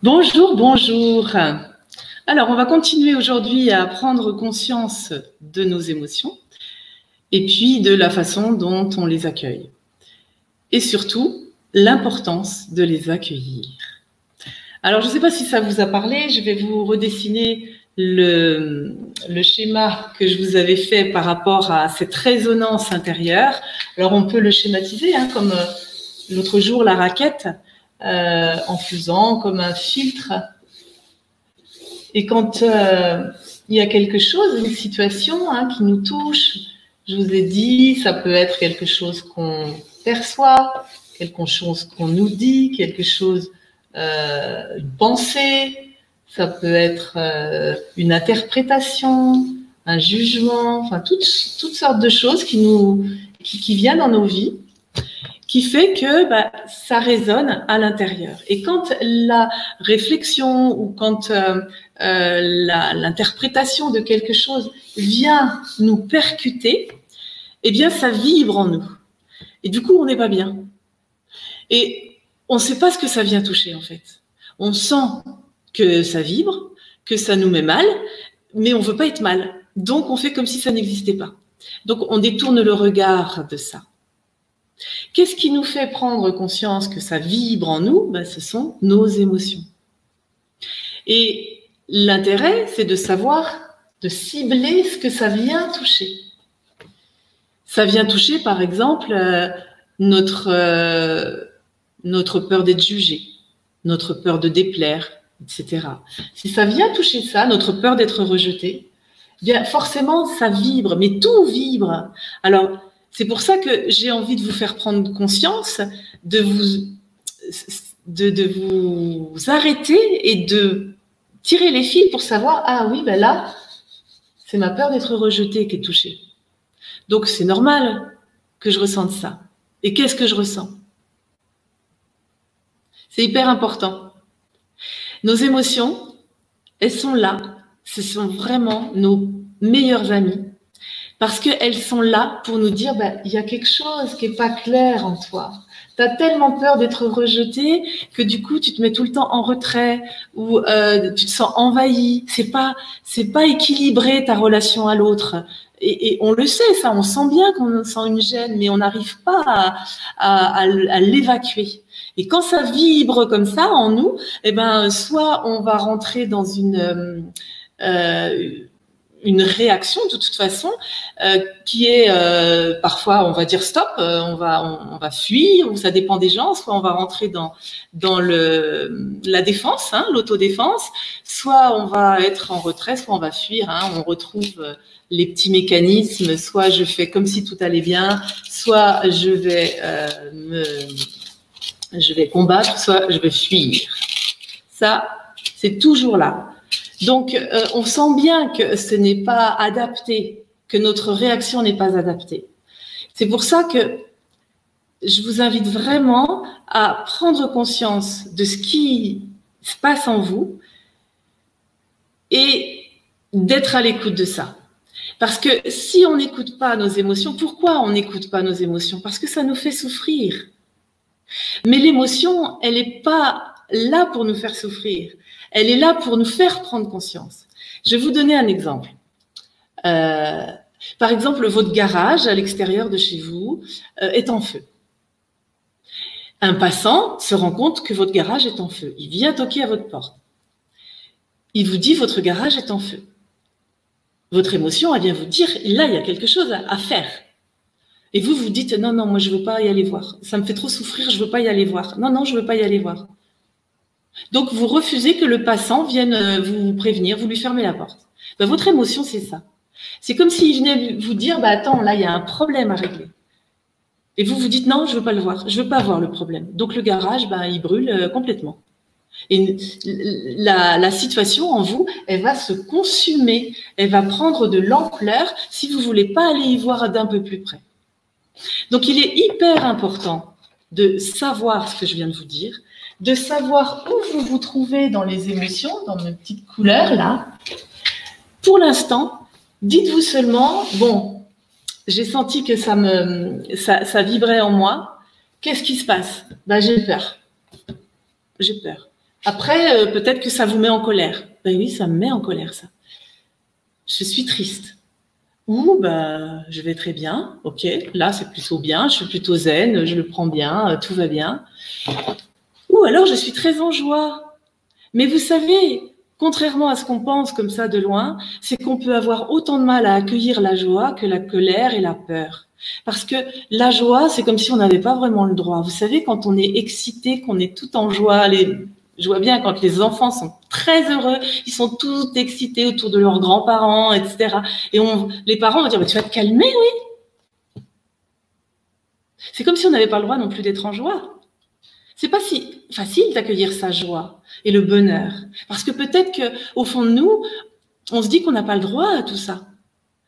Bonjour, bonjour. Alors, on va continuer aujourd'hui à prendre conscience de nos émotions et puis de la façon dont on les accueille. Et surtout, l'importance de les accueillir. Alors, je ne sais pas si ça vous a parlé, je vais vous redessiner le schéma que je vous avais fait par rapport à cette résonance intérieure. Alors, on peut le schématiser comme l'autre jour la raquette, en faisant comme un filtre. Et quand il y a quelque chose, une situation qui nous touche, je vous ai dit, ça peut être quelque chose qu'on perçoit, quelque chose qu'on nous dit, quelque chose, une pensée, ça peut être une interprétation, un jugement, enfin toutes sortes de choses qui viennent dans nos vies, qui fait que ça résonne à l'intérieur. Et quand la réflexion ou quand l'interprétation de quelque chose vient nous percuter, eh bien, ça vibre en nous. Et du coup, on n'est pas bien. Et on ne sait pas ce que ça vient toucher, en fait. On sent que ça vibre, que ça nous met mal, mais on ne veut pas être mal. Donc, on fait comme si ça n'existait pas. Donc, on détourne le regard de ça. Qu'est-ce qui nous fait prendre conscience que ça vibre en nous? Ce sont nos émotions. Et l'intérêt, c'est de savoir, de cibler ce que ça vient toucher. Ça vient toucher, par exemple, notre peur d'être jugé, notre peur de déplaire, etc. Si ça vient toucher ça, notre peur d'être rejeté, bien forcément, ça vibre, mais tout vibre. Alors, c'est pour ça que j'ai envie de vous faire prendre conscience, de vous arrêter et de tirer les fils pour savoir, ah oui, là, c'est ma peur d'être rejetée qui est touchée. Donc, c'est normal que je ressente ça. Et qu'est-ce que je ressens? C'est hyper important. Nos émotions, elles sont là. Ce sont vraiment nos meilleurs amis. Parce qu'elles sont là pour nous dire, il y a quelque chose qui n'est pas clair en toi. Tu as tellement peur d'être rejeté que du coup, tu te mets tout le temps en retrait ou tu te sens envahi. C'est pas équilibré ta relation à l'autre. Et on le sait, ça, on sent bien qu'on sent une gêne, mais on n'arrive pas à l'évacuer. Et quand ça vibre comme ça en nous, soit on va rentrer dans une réaction de toute façon qui est parfois on va dire stop, on va fuir, ou ça dépend des gens, soit on va rentrer dans la défense, l'autodéfense, soit on va être en retrait, soit on va fuir, on retrouve les petits mécanismes, soit je fais comme si tout allait bien, soit je vais combattre, soit je vais fuir. Ça, c'est toujours là. Donc, on sent bien que ce n'est pas adapté, que notre réaction n'est pas adaptée. C'est pour ça que je vous invite vraiment à prendre conscience de ce qui se passe en vous et d'être à l'écoute de ça. Parce que si on n'écoute pas nos émotions, pourquoi on n'écoute pas nos émotions? Parce que ça nous fait souffrir. Mais l'émotion, elle n'est pas là pour nous faire souffrir. Elle est là pour nous faire prendre conscience. Je vais vous donner un exemple. Par exemple, votre garage à l'extérieur de chez vous est en feu. Un passant se rend compte que votre garage est en feu. Il vient toquer à votre porte. Il vous dit votre garage est en feu. Votre émotion, elle vient vous dire, là, il y a quelque chose à faire. Et vous dites, non, moi, je ne veux pas y aller voir. Ça me fait trop souffrir, je ne veux pas y aller voir. Non, je ne veux pas y aller voir. Donc, vous refusez que le passant vienne vous prévenir, vous lui fermez la porte. Votre émotion, c'est ça. C'est comme s'il venait vous dire, attends, là, il y a un problème à régler. Et vous dites, non, je ne veux pas le voir, je ne veux pas voir le problème. Donc, le garage, il brûle complètement. Et la situation en vous, elle va se consumer, elle va prendre de l'ampleur si vous ne voulez pas aller y voir d'un peu plus près. Donc, il est hyper important de savoir ce que je viens de vous dire, de savoir où vous vous trouvez dans les émotions, dans mes petites couleurs là. Pour l'instant, dites-vous seulement, bon, j'ai senti que ça vibrait en moi. Qu'est-ce qui se passe? J'ai peur. J'ai peur. Après, peut-être que ça vous met en colère. Ben oui, ça me met en colère, ça. Je suis triste. Ou je vais très bien, ok, là c'est plutôt bien, je suis plutôt zen, je le prends bien, tout va bien. Ou alors je suis très en joie. Mais vous savez, contrairement à ce qu'on pense comme ça de loin, c'est qu'on peut avoir autant de mal à accueillir la joie que la colère et la peur. Parce que la joie, c'est comme si on n'avait pas vraiment le droit. Vous savez, quand on est excité, qu'on est tout en joie, je vois bien quand les enfants sont très heureux, ils sont tous excités autour de leurs grands-parents, etc. Et les parents vont dire, tu vas te calmer, oui. C'est comme si on n'avait pas le droit non plus d'être en joie. C'est pas si facile d'accueillir sa joie et le bonheur. Parce que peut-être qu'au fond de nous, on se dit qu'on n'a pas le droit à tout ça.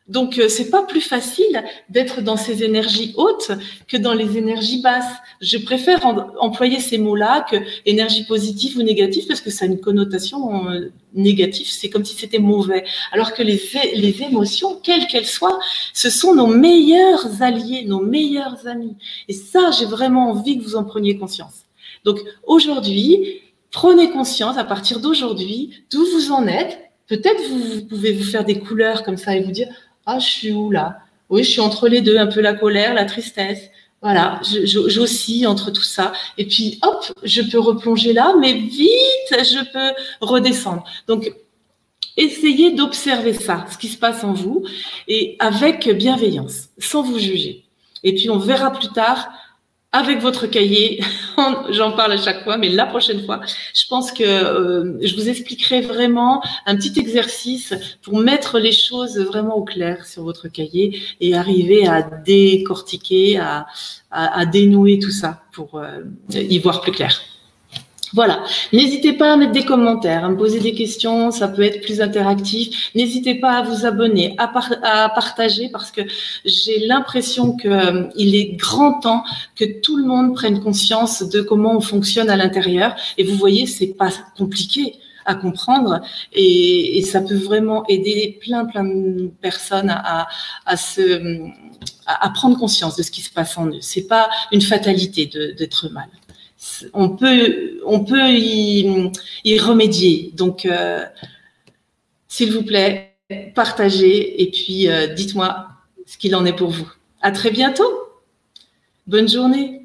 Donc, c'est pas plus facile d'être dans ces énergies hautes que dans les énergies basses. Je préfère employer ces mots-là que énergie positive ou négative parce que ça a une connotation négative. C'est comme si c'était mauvais. Alors que les émotions, quelles qu'elles soient, ce sont nos meilleurs alliés, nos meilleurs amis. Et ça, j'ai vraiment envie que vous en preniez conscience. Donc, aujourd'hui, prenez conscience à partir d'aujourd'hui d'où vous en êtes. Peut-être vous pouvez vous faire des couleurs comme ça et vous dire « Ah, je suis où là? Oui, je suis entre les deux, un peu la colère, la tristesse. Voilà, j'oscille entre tout ça. Et puis, hop, je peux replonger là, mais vite, je peux redescendre. » Donc, essayez d'observer ça, ce qui se passe en vous, et avec bienveillance, sans vous juger. Et puis, on verra plus tard avec votre cahier, j'en parle à chaque fois, mais la prochaine fois, je pense que je vous expliquerai vraiment un petit exercice pour mettre les choses vraiment au clair sur votre cahier et arriver à décortiquer, à dénouer tout ça pour y voir plus clair. Voilà, n'hésitez pas à mettre des commentaires, à me poser des questions, ça peut être plus interactif. N'hésitez pas à vous abonner, à partager parce que j'ai l'impression qu'il est grand temps que tout le monde prenne conscience de comment on fonctionne à l'intérieur. Et vous voyez, c'est pas compliqué à comprendre et ça peut vraiment aider plein de personnes à prendre conscience de ce qui se passe en eux. C'est pas une fatalité d'être mal. On peut y remédier. Donc, s'il vous plaît, partagez et puis dites-moi ce qu'il en est pour vous. À très bientôt. Bonne journée.